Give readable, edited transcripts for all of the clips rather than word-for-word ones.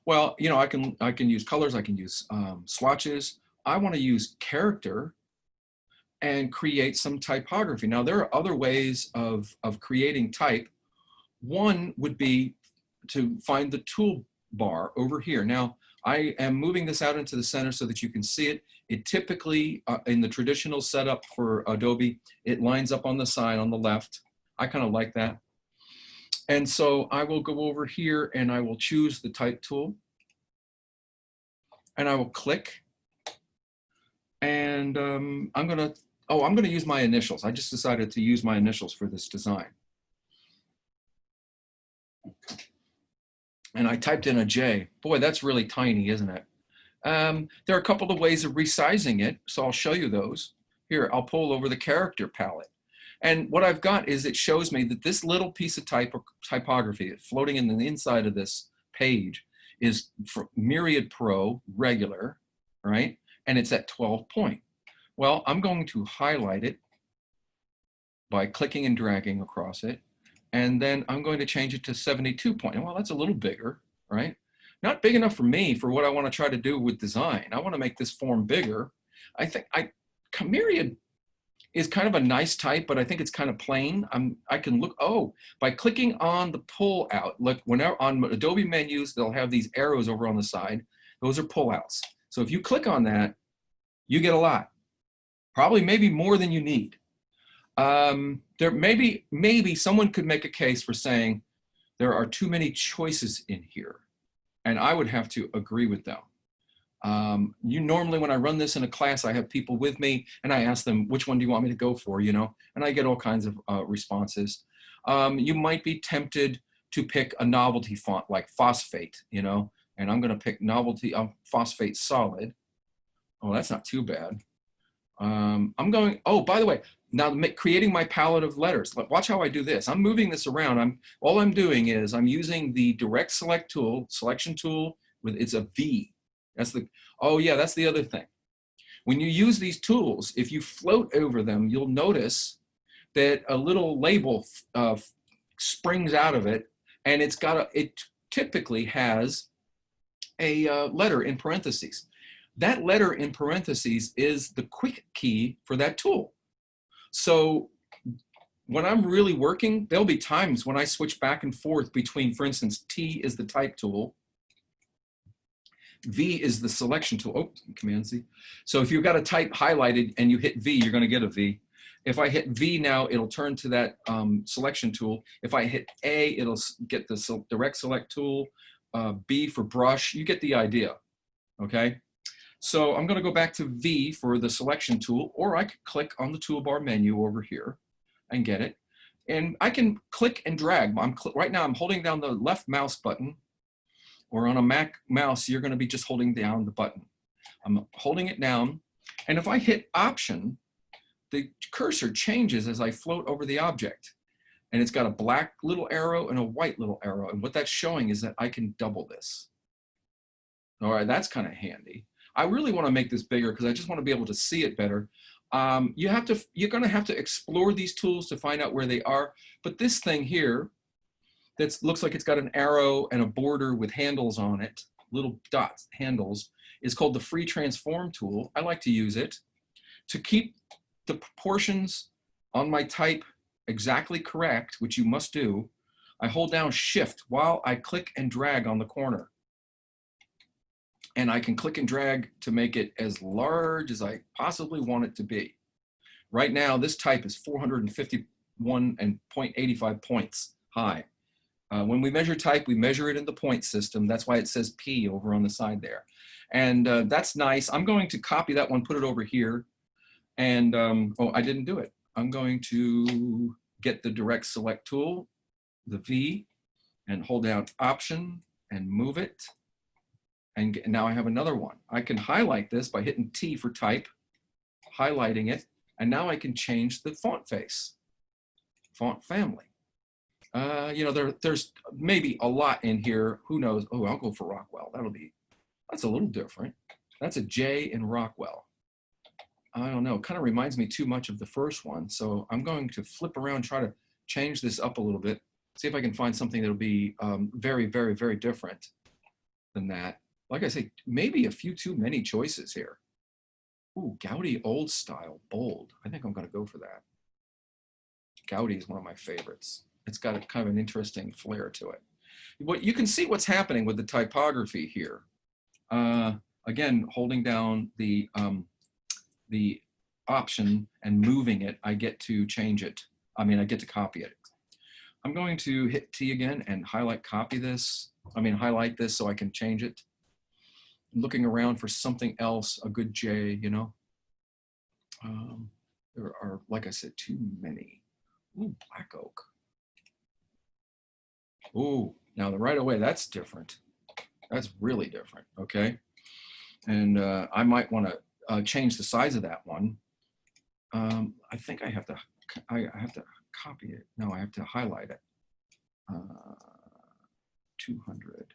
Well, you know, I can use colors, I can use swatches. I want to use character and create some typography. Now, there are other ways of creating type. One would be to find the toolbar over here. Now, I am moving this out into the center so that you can see it. It typically, in the traditional setup for Adobe, it lines up on the side on the left. I kind of like that. And so I will go over here and I will choose the type tool. And I will click. And I'm going to use my initials. I just decided to use my initials for this design. And I typed in a J. Boy, that's really tiny, isn't it? There are a couple of ways of resizing it, so I'll show you those. Here, I'll pull over the character palette. And what I've got is it shows me that this little piece of typography floating in the inside of this page is for Myriad Pro regular, right? And it's at 12 point. Well, I'm going to highlight it by clicking and dragging across it. And then I'm going to change it to 72 point. Well, that's a little bigger, right? Not big enough for me for what I want to try to do with design. I want to make this form bigger. I think Myriad is kind of a nice type, but I think it's kind of plain. I can look, by clicking on the pull out, look, whenever on Adobe menus, they'll have these arrows over on the side. Those are pull outs. So if you click on that, you get a lot, probably maybe more than you need. There maybe someone could make a case for saying there are too many choices in here, and I would have to agree with them. Normally when I run this in a class, I have people with me and I ask them, which one do you want me to go for, you know, and I get all kinds of responses. You might be tempted to pick a novelty font like Phosphate, you know, and I'm going to pick novelty Phosphate Solid. Oh, that's not too bad. I'm going, by the way, now creating my palette of letters. Watch how I do this. I'm moving this around. All I'm doing is I'm using the direct select tool, selection tool it's a V. That's that's the other thing. When you use these tools, if you float over them, you'll notice that a little label springs out of it, and it typically has a letter in parentheses. That letter in parentheses is the quick key for that tool. So when I'm really working, there'll be times when I switch back and forth between, for instance, T is the type tool, V is the selection tool. Command Z. So if you've got a type highlighted and you hit V, you're going to get a V. If I hit V now, it'll turn to that selection tool. If I hit A, it'll get the direct select tool. B for brush. You get the idea. Okay. So I'm going to go back to V for the selection tool, or I could click on the toolbar menu over here and get it. And I can click and drag. Right now I'm holding down the left mouse button, or on a Mac mouse, you're going to be just holding down the button. I'm holding it down. And if I hit Option, the cursor changes as I float over the object. And it's got a black little arrow and a white little arrow. And what that's showing is that I can double this. All right, that's kind of handy. I really want to make this bigger because I just want to be able to see it better. You're going to have to explore these tools to find out where they are. But this thing here, that looks like it's got an arrow and a border with handles on it, little dots, handles, is called the Free Transform tool. I like to use it to keep the proportions on my type exactly correct, which you must do. I hold down Shift while I click and drag on the corner. And I can click and drag to make it as large as I possibly want it to be. Right now, this type is 451.85 points high. When we measure type, we measure it in the point system. That's why it says P over on the side there. And that's nice. I'm going to copy that one, put it over here. And, I didn't do it. I'm going to get the direct select tool, the V, and hold down Option and move it. And now I have another one. I can highlight this by hitting T for type, highlighting it, and now I can change the font face, font family. You know, there's maybe a lot in here. Who knows? Oh, I'll go for Rockwell. That's a little different. That's a J in Rockwell. I don't know. It kind of reminds me too much of the first one. So I'm going to flip around, try to change this up a little bit, see if I can find something that'll be very, very, very different than that. Like I say, maybe a few too many choices here. Ooh, Gaudi old style, bold. I think I'm gonna go for that. Gaudi is one of my favorites. It's got a kind of an interesting flair to it. What you can see what's happening with the typography here. Again, holding down the option and moving it, I get to change it. I mean, I get to copy it. I'm going to hit T again and highlight highlight this so I can change it. I'm looking around for something else, a good J, you know. There are, like I said, too many. Ooh, black oak. Ooh, now the right away, that's different. That's really different, okay? And I might want to change the size of that one. I think I have to copy it. No, I have to highlight it. 200,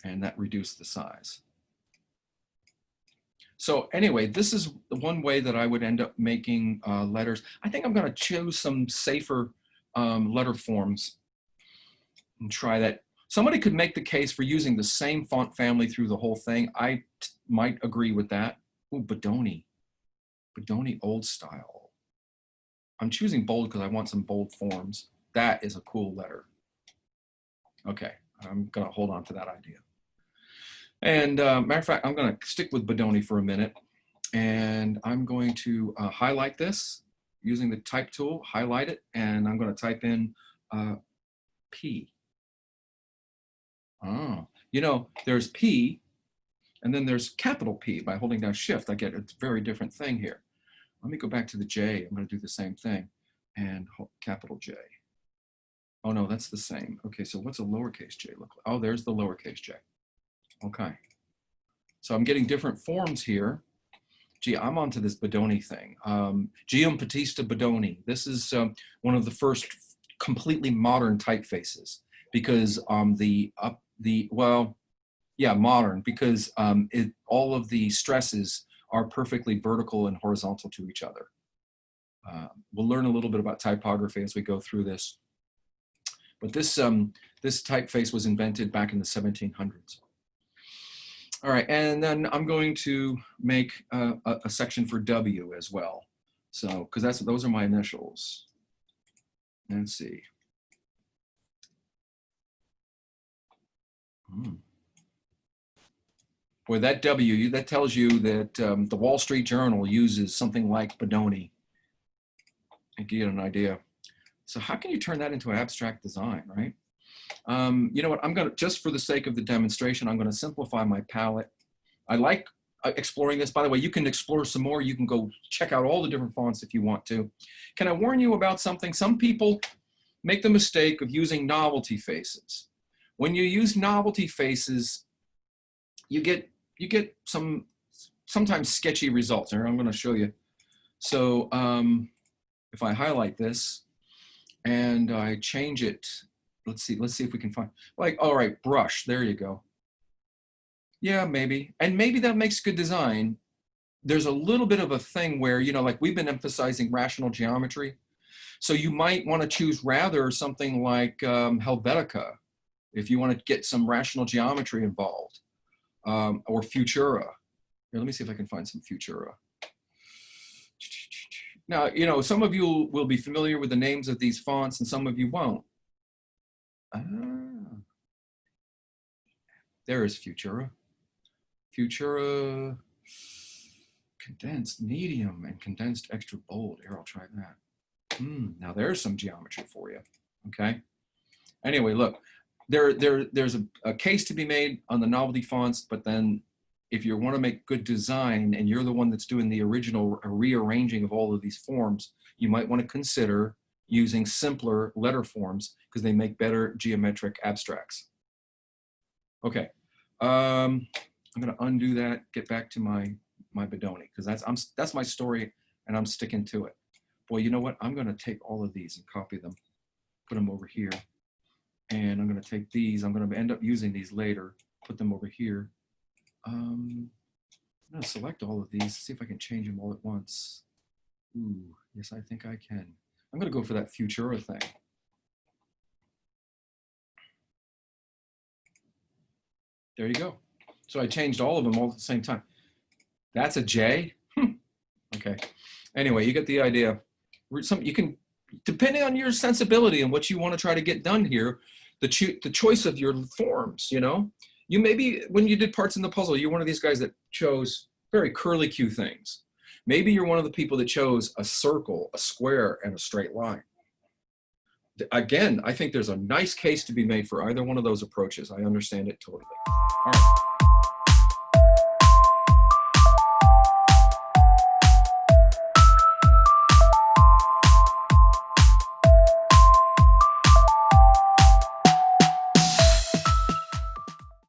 and that reduced the size. So anyway, this is the one way that I would end up making letters. I think I'm going to choose some safer letter forms and try that. Somebody could make the case for using the same font family through the whole thing. I might agree with that. Ooh, Bodoni. Bodoni old style. I'm choosing bold because I want some bold forms. That is a cool letter. Okay, I'm going to hold on to that idea. And matter of fact, I'm going to stick with Bodoni for a minute. And I'm going to highlight this using the type tool, highlight it, and I'm going to type in P. Oh, you know, there's P, and then there's capital P. By holding down Shift, I get a very different thing here. Let me go back to the J. I'm going to do the same thing, and capital J. Oh no, that's the same. Okay, so what's a lowercase j look like? Oh, there's the lowercase j. Okay. So I'm getting different forms here. Gee, I'm onto this Bodoni thing. Giambattista Bodoni. This is one of the first completely modern typefaces because modern because all of the stresses are perfectly vertical and horizontal to each other. We'll learn a little bit about typography as we go through this. But this typeface was invented back in the 1700s. All right, and then I'm going to make a section for W as well. So, because those are my initials. Let's see. Boy, that W, that tells you that the Wall Street Journal uses something like Bodoni. I get an idea. So how can you turn that into abstract design, right? You know what, I'm gonna, just for the sake of the demonstration, I'm gonna simplify my palette. I like exploring this. By the way, you can explore some more. You can go check out all the different fonts if you want to. Can I warn you about something? Some people make the mistake of using novelty faces. When you use novelty faces, you get sometimes sketchy results. Here, I'm gonna show you. So if I highlight this and I change it, let's see if we can find, like, all right, brush, there you go. Yeah, maybe. And maybe that makes good design. There's a little bit of a thing where, you know, like we've been emphasizing rational geometry. So you might want to choose rather something like Helvetica if you want to get some rational geometry involved, or Futura. Here, let me see if I can find some Futura. Now, you know, some of you will be familiar with the names of these fonts and some of you won't. There is Futura. Futura condensed medium and condensed extra bold. Here, I'll try that. Now there's some geometry for you, okay? Anyway, look, there's a case to be made on the novelty fonts, but then if you want to make good design and you're the one that's doing the original rearranging of all of these forms, you might want to consider using simpler letter forms because they make better geometric abstracts. Okay, I'm going to undo that, get back to my Bodoni because that's my story and I'm sticking to it. Boy, you know what? I'm going to take all of these and copy them, put them over here. And I'm going to take these. I'm going to end up using these later, put them over here. I'm going to select all of these, see if I can change them all at once. Ooh, yes, I think I can. I'm going to go for that Futura thing. There you go. So I changed all of them all at the same time. That's a J? Okay. Anyway, you get the idea. You can, depending on your sensibility and what you want to try to get done here, the choice of your forms, you know? You maybe, when you did parts in the puzzle, you're one of these guys that chose very curlicue things. Maybe you're one of the people that chose a circle, a square, and a straight line. Again, I think there's a nice case to be made for either one of those approaches. I understand it totally. All right.